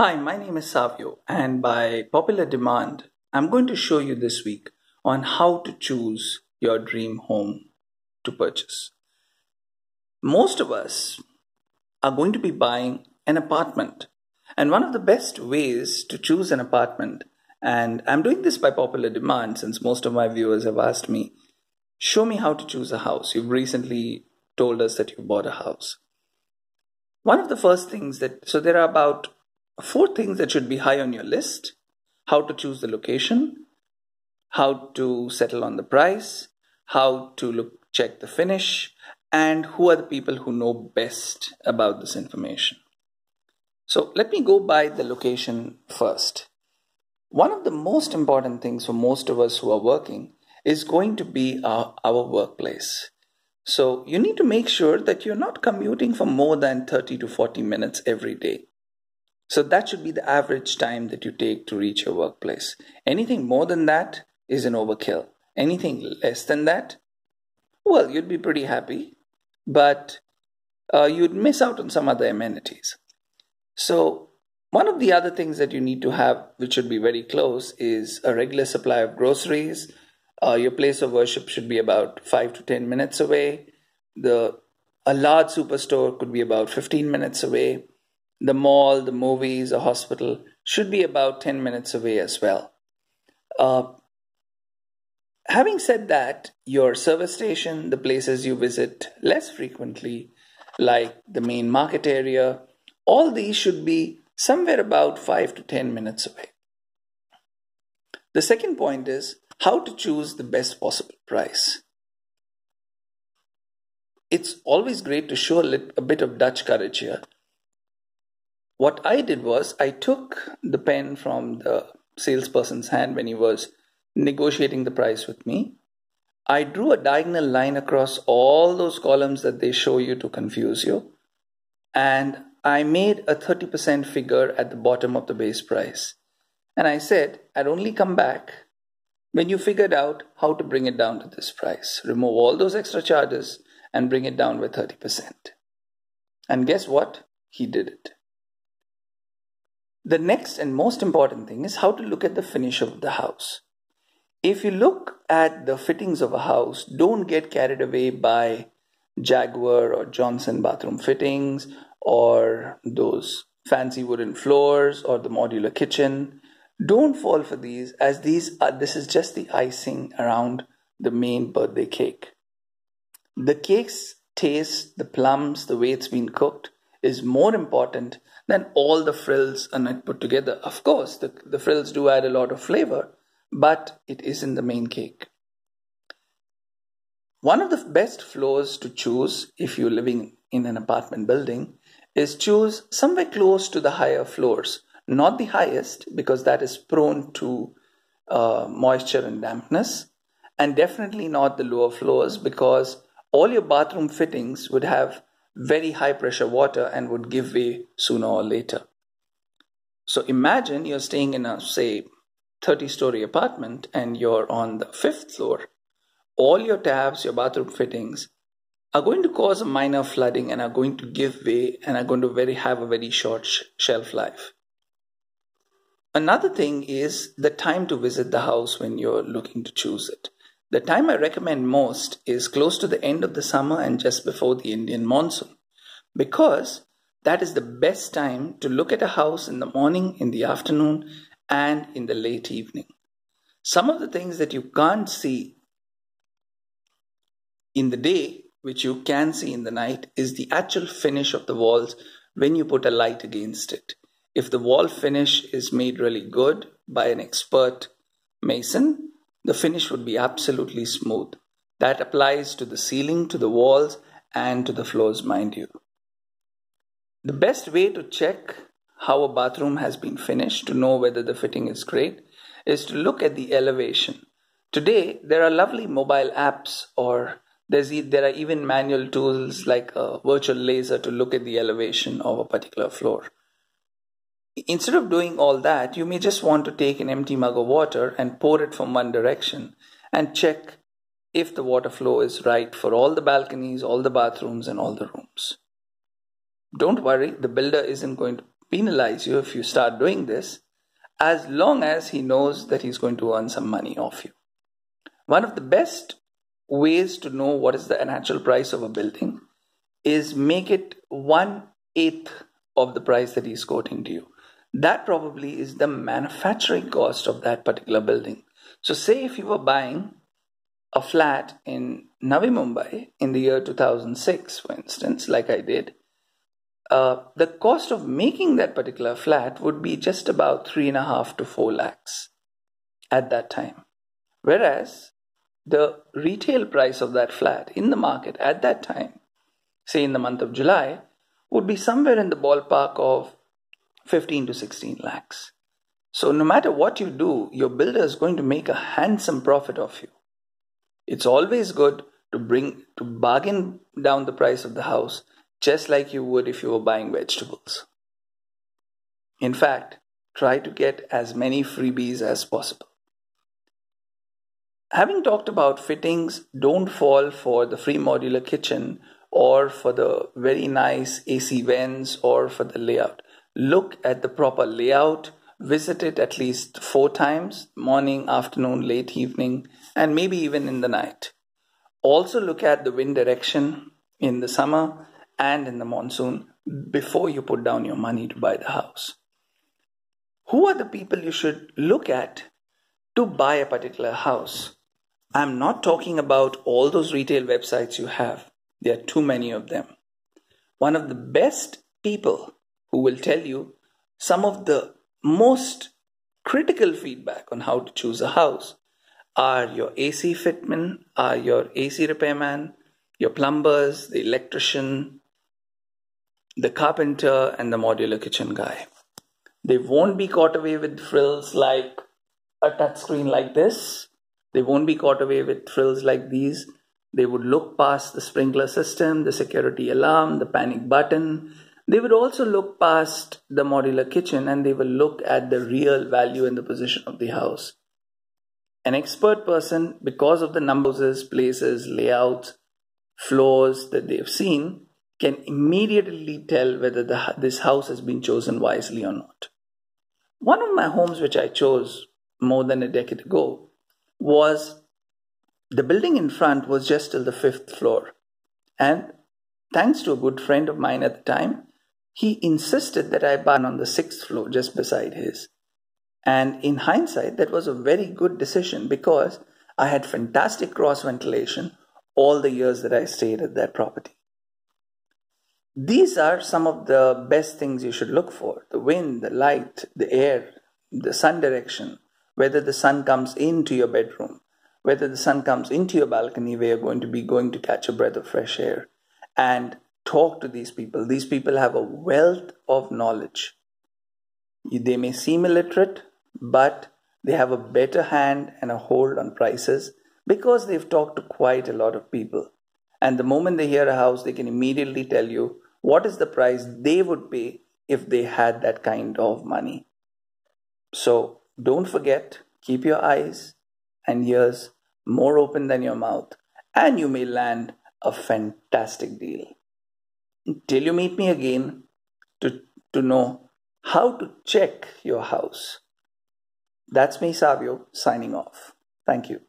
Hi, my name is Savio, and by popular demand, I'm going to show you this week on how to choose your dream home to purchase. Most of us are going to be buying an apartment, and one of the best ways to choose an apartment, and I'm doing this by popular demand since most of my viewers have asked me, show me how to choose a house. You've recently told us that you bought a house. One of the first things so there are about four things that should be high on your list: how to choose the location, how to settle on the price, how to check the finish, and who are the people who know best about this information. So let me go by the location first. One of the most important things for most of us who are working is going to be our workplace. So you need to make sure that you're not commuting for more than 30 to 40 minutes every day. So that should be the average time that you take to reach your workplace. Anything more than that is an overkill. Anything less than that, well, you'd be pretty happy, but you'd miss out on some other amenities. So one of the other things that you need to have, which should be very close, is a regular supply of groceries. Your place of worship should be about 5 to 10 minutes away. A large superstore could be about 15 minutes away. The mall, the movies, a hospital should be about 10 minutes away as well. Having said that, your service station, the places you visit less frequently, like the main market area, all these should be somewhere about 5 to 10 minutes away. The second point is how to choose the best possible price. It's always great to show a bit of Dutch courage here. What I did was I took the pen from the salesperson's hand when he was negotiating the price with me. I drew a diagonal line across all those columns that they show you to confuse you. And I made a 30% figure at the bottom of the base price. And I said, I'd only come back when you figured out how to bring it down to this price. Remove all those extra charges and bring it down by 30%. And guess what? He did it. The next and most important thing is how to look at the finish of the house. If you look at the fittings of a house, don't get carried away by Jaguar or Johnson bathroom fittings or those fancy wooden floors or the modular kitchen. Don't fall for these, as this is just the icing around the main birthday cake. The cake's taste, the plums, the way it's been cooked is more important than all the frills are not put together. Of course, the frills do add a lot of flavor, but it isn't the main cake. One of the best floors to choose if you're living in an apartment building is choose somewhere close to the higher floors. Not the highest, because that is prone to moisture and dampness, and definitely not the lower floors, because all your bathroom fittings would have very high pressure water and would give way sooner or later. So imagine you're staying in a, say, 30-story apartment and you're on the 5th floor. All your taps, your bathroom fittings are going to cause a minor flooding and are going to give way and are going to have a very short shelf life. Another thing is the time to visit the house when you're looking to choose it. The time I recommend most is close to the end of the summer and just before the Indian monsoon, because that is the best time to look at a house in the morning, in the afternoon, and in the late evening. Some of the things that you can't see in the day, which you can see in the night, is the actual finish of the walls when you put a light against it. If the wall finish is made really good by an expert mason, the finish would be absolutely smooth. That applies to the ceiling, to the walls, and to the floors, mind you. The best way to check how a bathroom has been finished, to know whether the fitting is great, is to look at the elevation. Today, there are lovely mobile apps, or there are even manual tools like a virtual laser to look at the elevation of a particular floor. Instead of doing all that, you may just want to take an empty mug of water and pour it from one direction and check if the water flow is right for all the balconies, all the bathrooms, and all the rooms. Don't worry, the builder isn't going to penalize you if you start doing this, as long as he knows that he's going to earn some money off you. One of the best ways to know what is the natural price of a building is make it 1/8 of the price that he's quoting to you. That probably is the manufacturing cost of that particular building. So say if you were buying a flat in Navi Mumbai in the year 2006, for instance, like I did, the cost of making that particular flat would be just about 3.5 to 4 lakhs at that time. Whereas the retail price of that flat in the market at that time, say in the month of July, would be somewhere in the ballpark of 15 to 16 lakhs. So no matter what you do, your builder is going to make a handsome profit of you. It's always good to bargain down the price of the house, just like you would if you were buying vegetables. In fact, try to get as many freebies as possible. Having talked about fittings, don't fall for the free modular kitchen or for the very nice AC vents or for the layout. Look at the proper layout, visit it at least 4 times, morning, afternoon, late evening, and maybe even in the night. Also look at the wind direction in the summer and in the monsoon before you put down your money to buy the house. Who are the people you should look at to buy a particular house? I'm not talking about all those retail websites you have. There are too many of them. One of the best people who will tell you some of the most critical feedback on how to choose a house are your AC fitman, are your AC repairman, your plumbers, the electrician, the carpenter, and the modular kitchen guy. They won't be caught away with frills like a touchscreen like this. They won't be caught away with frills like these. They would look past the sprinkler system, the security alarm, the panic button. They would also look past the modular kitchen and they will look at the real value and the position of the house. An expert person, because of the numbers, places, layouts, floors that they have seen, can immediately tell whether this house has been chosen wisely or not. One of my homes which I chose more than a decade ago was the building in front was just till the 5th floor. And thanks to a good friend of mine at the time, he insisted that I buy on the 6th floor just beside his. And in hindsight, that was a very good decision because I had fantastic cross ventilation all the years that I stayed at that property. These are some of the best things you should look for: the wind, the light, the air, the sun direction, whether the sun comes into your bedroom, whether the sun comes into your balcony where you're going to catch a breath of fresh air, and talk to these people. These people have a wealth of knowledge. They may seem illiterate, but they have a better hand and a hold on prices because they've talked to quite a lot of people. And the moment they hear a house, they can immediately tell you what is the price they would pay if they had that kind of money. So don't forget, keep your eyes and ears more open than your mouth, and you may land a fantastic deal. Till you meet me again to know how to check your house. That's me, Savio, signing off. Thank you.